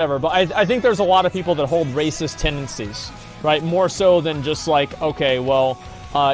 whatever. But I think there's a lot of people that hold racist tendencies, right? More so than just like, okay, well,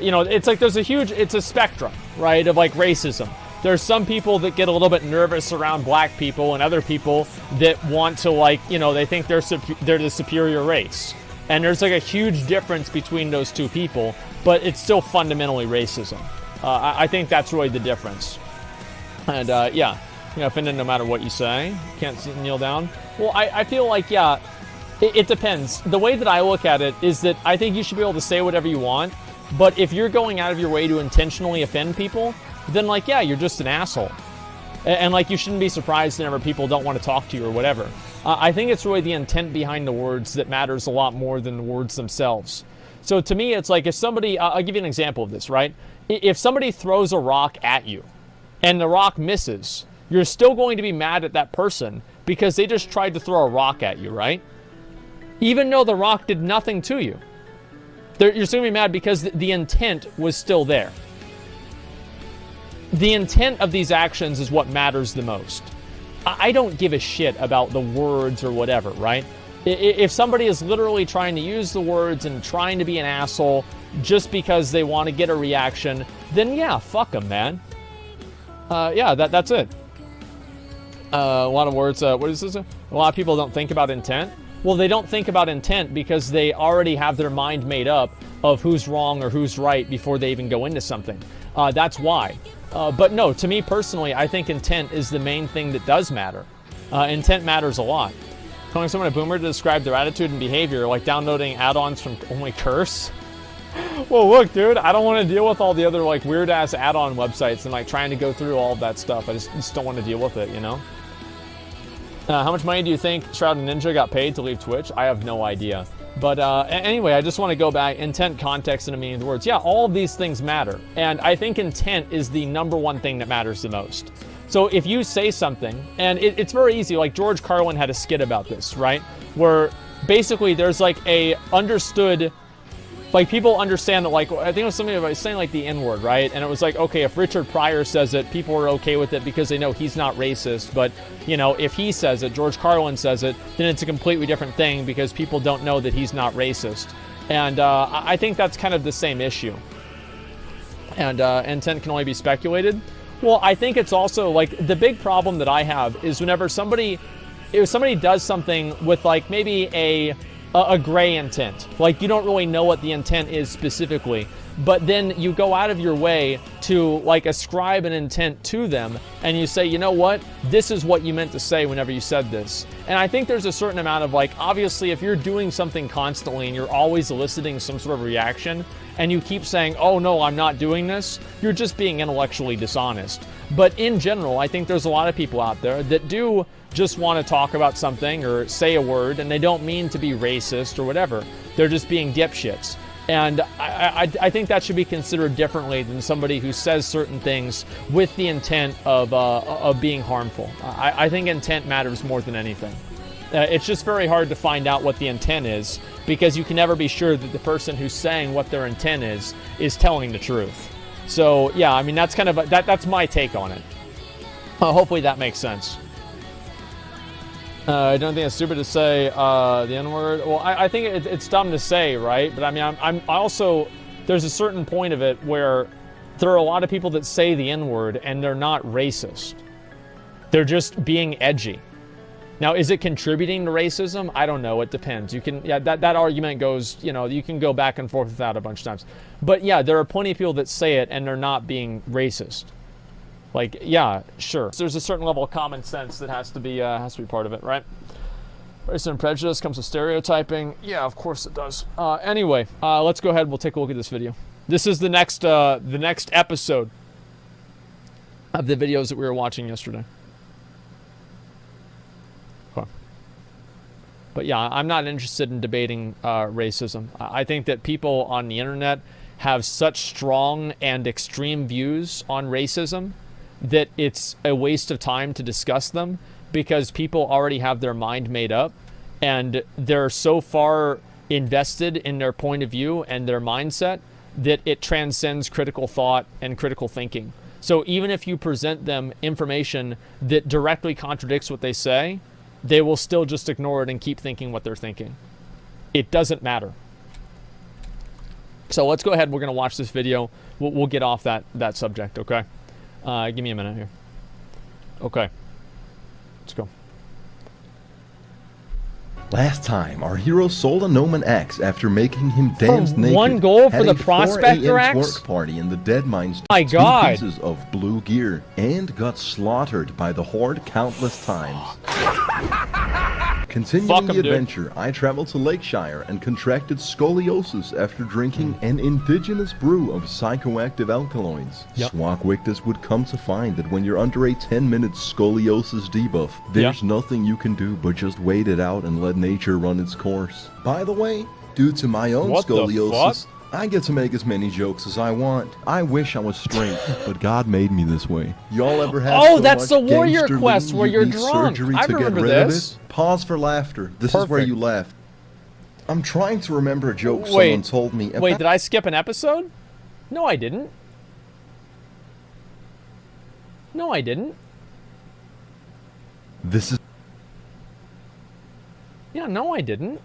you know, it's like it's a spectrum, right, of like racism. There's some people that get a little bit nervous around black people, and other people that want to, like, you know, they think they're the superior race. And there's like a huge difference between those two people, but it's still fundamentally racism. I think that's really the difference. And yeah, you know, offended no matter what you say. Can't kneel down. Well, I feel like, yeah, it depends. The way that I look at it is that I think you should be able to say whatever you want, but if you're going out of your way to intentionally offend people, then, like, yeah, you're just an asshole. And like, you shouldn't be surprised whenever people don't want to talk to you or whatever. I think it's really the intent behind the words that matters a lot more than the words themselves. So to me, it's like if somebody, I'll give you an example of this, right? If somebody throws a rock at you and the rock misses, you're still going to be mad at that person because they just tried to throw a rock at you, right? Even though the rock did nothing to you. You're still going to be mad because the intent was still there. The intent of these actions is what matters the most. I don't give a shit about the words or whatever, right? If somebody is literally trying to use the words and trying to be an asshole just because they want to get a reaction, then yeah, fuck them, man. Yeah, that's it. A lot of words. What is this? A lot of people don't think about intent. Well, they don't think about intent because they already have their mind made up of who's wrong or who's right before they even go into something. That's why. But no, to me personally, I think intent is the main thing that does matter. Intent matters a lot. Calling someone a boomer to describe their attitude and behavior, like downloading add-ons from Only Curse. Well, look, dude, I don't want to deal with all the other like weird-ass add-on websites and like trying to go through all of that stuff. I just don't want to deal with it, you know? How much money do you think Shroud and Ninja got paid to leave Twitch? I have no idea. But anyway, I just want to go back. Intent, context, and the meaning of the words. Yeah, all of these things matter. And I think intent is the number one thing that matters the most. So if you say something, and it's very easy, like George Carlin had a skit about this, right? Where basically there's like a understood, like people understand that, like, I think it was something about saying like the N-word, right? And it was like, okay, if Richard Pryor says it, people are okay with it because they know he's not racist. But, you know, if he says it, George Carlin says it, then it's a completely different thing because people don't know that he's not racist. And I think that's kind of the same issue. And intent can only be speculated. Well, I think it's also like the big problem that I have is whenever somebody does something with like maybe a gray intent, like you don't really know what the intent is specifically, but then you go out of your way to like ascribe an intent to them and you say, you know what, this is what you meant to say whenever you said this. And I think there's a certain amount of like, obviously if you're doing something constantly and you're always eliciting some sort of reaction and you keep saying, oh no, I'm not doing this, you're just being intellectually dishonest. But in general, I think there's a lot of people out there that do just want to talk about something or say a word and they don't mean to be racist or whatever. They're just being dipshits. And I think that should be considered differently than somebody who says certain things with the intent of being harmful. I think intent matters more than anything. It's just very hard to find out what the intent is because you can never be sure that the person who's saying what their intent is telling the truth. So yeah, I mean that's kind of that's my take on it. Hopefully that makes sense. I don't think it's stupid to say the N-word. Well, I think it's dumb to say, right? But I mean, I'm also, there's a certain point of it where there are a lot of people that say the N-word and they're not racist. They're just being edgy. Now, is it contributing to racism? I don't know. It depends. You can, yeah, that argument goes, you know, you can go back and forth with that a bunch of times. But yeah, there are plenty of people that say it and they're not being racist. Like, yeah, sure. So there's a certain level of common sense that has to be part of it, right? Racism and prejudice comes with stereotyping. Yeah, of course it does. Anyway, let's go ahead. We'll take a look at this video. This is the next episode of the videos that we were watching yesterday. Okay. But yeah, I'm not interested in debating racism. I think that people on the internet have such strong and extreme views on racism that it's a waste of time to discuss them because people already have their mind made up and they're so far invested in their point of view and their mindset that it transcends critical thought and critical thinking. So even if you present them information that directly contradicts what they say, they will still just ignore it and keep thinking what they're thinking. It doesn't matter. So let's go ahead. We're going to watch this video. We'll get off that subject, okay? Give me a minute here. Okay. Let's go. Last time, our hero sold a gnome an axe after making him dance naked. 1 gold for had the a 4 prospector a.m. axe? twerk party in the dead mines. My 2 God. pieces of blue gear and got slaughtered by the horde countless times. Continuing the adventure, I traveled to Lakeshire and contracted scoliosis after drinking an indigenous brew of psychoactive alkaloids. Yep. Swagwictus would come to find that when you're under a 10-minute scoliosis debuff, there's nothing you can do but just wait it out and let nature run its course. By the way, due to my own scoliosis, I get to make as many jokes as I want. I wish I was straight, but God made me this way. Y'all ever have Oh, that's the warrior quest where you're drunk. surgery I to get remember rid this. of it? Pause for laughter. This is where Perfect. you laugh. I'm trying to remember a joke Wait, someone told me. Wait, did I skip an episode? No, I didn't. No, I didn't. This is... Yeah, no, I didn't.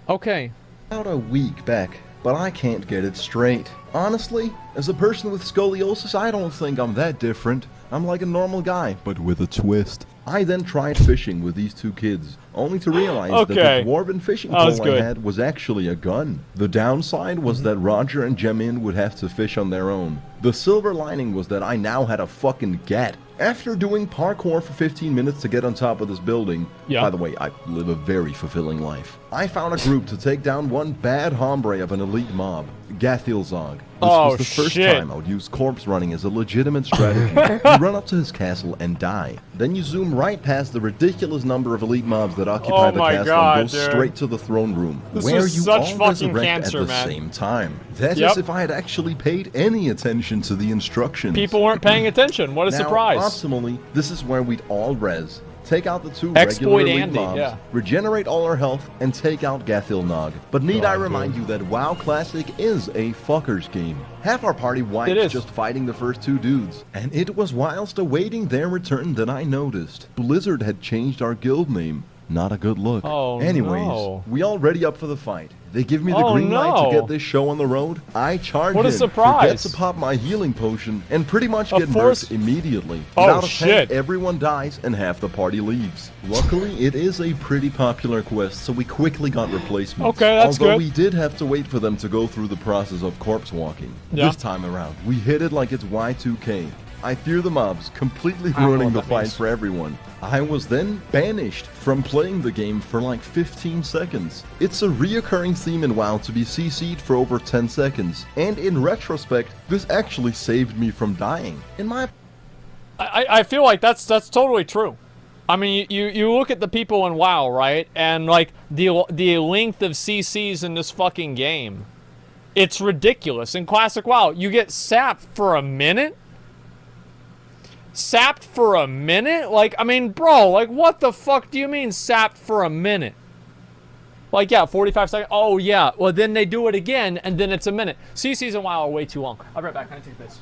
Okay. about a week back, but I can't get it straight. Honestly, as a person with scoliosis, I don't think I'm that different. I'm like a normal guy, but with a twist. I then tried fishing with these 2 kids, only to realize that the dwarven fishing pole I had was actually a gun. The downside was that Roger and Jemin would have to fish on their own. The silver lining was that I now had a fucking gat. After doing parkour for 15 minutes to get on top of this building, by the way, I live a very fulfilling life, I found a group to take down one bad hombre of an elite mob, Gathilzog. This was the first time I would use corpse running as a legitimate strategy. You run up to his castle and die. Then you zoom right past the ridiculous number of elite mobs that occupy the castle and go straight to the throne room, where you all resurrect at the same time. That is if I had actually paid any attention to the instructions. People weren't paying attention. What a surprise. Optimally, this is where we'd all res. Take out the 2 regular elite mobs, regenerate all our health, and take out Gathilnog. But need I remind you that WoW Classic is a fuckers game. Half our party wiped just fighting the first 2 dudes. And it was whilst awaiting their return that I noticed Blizzard had changed our guild name. Not a good look. Anyways, we all ready up for the fight. They give me the green light to get this show on the road. I charge in, forget to pop my healing potion, and pretty much get murked immediately. Without a 10, everyone dies and half the party leaves. Luckily, it is a pretty popular quest, so we quickly got replacements. Although we did have to wait for them to go through the process of corpse walking. This time around, we hit it like it's Y2K. I fear the mobs, completely ruining the fight for everyone. I was then banished from playing the game for like 15 seconds. It's a reoccurring theme in WoW to be CC'd for over 10 seconds, and in retrospect, this actually saved me from dying. In my... I feel like that's totally true. I mean, you look at the people in WoW, right? And like the length of CCs in this fucking game. It's ridiculous. In Classic WoW, you get sapped for a minute? Sapped for a minute? Like, I mean, bro, like, what the fuck do you mean sapped for a minute? Like, yeah, 45 seconds. Oh, yeah. Well, then they do it again, and then it's a minute. CCs and WoW are way too long. I'll be right back. Can I take this?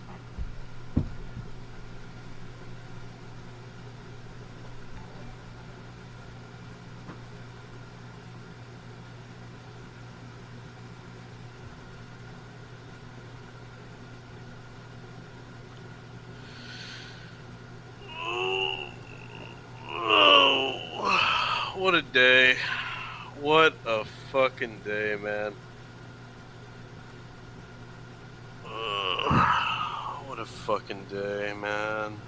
What a day. What a fucking day, man. What a fucking day, man.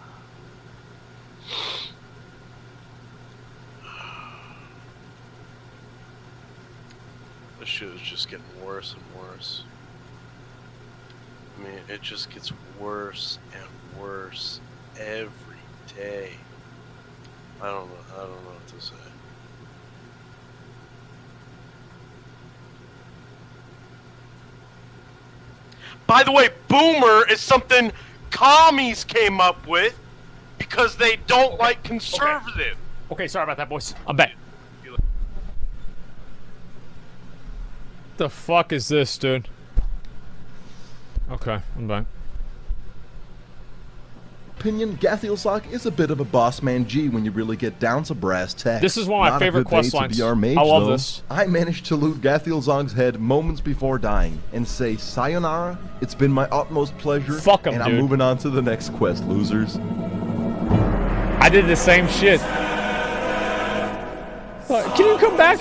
This shit is just getting worse and worse. I mean, it just gets worse and worse every day. I don't know what to say. By the way, boomer is something commies came up with because they don't like conservative. Okay, sorry about that, boys. I'm back. The fuck is this, dude? Okay, I'm back. opinion, Gathilzok is a bit of a boss man G when you really get down to brass tacks. This is one of my favorite quest lines. I love this. I managed to loot Gathilzok's head moments before dying and say, sayonara, it's been my utmost pleasure. Fuck him, and I'm moving on to the next quest, losers. I did the same shit. Can you come back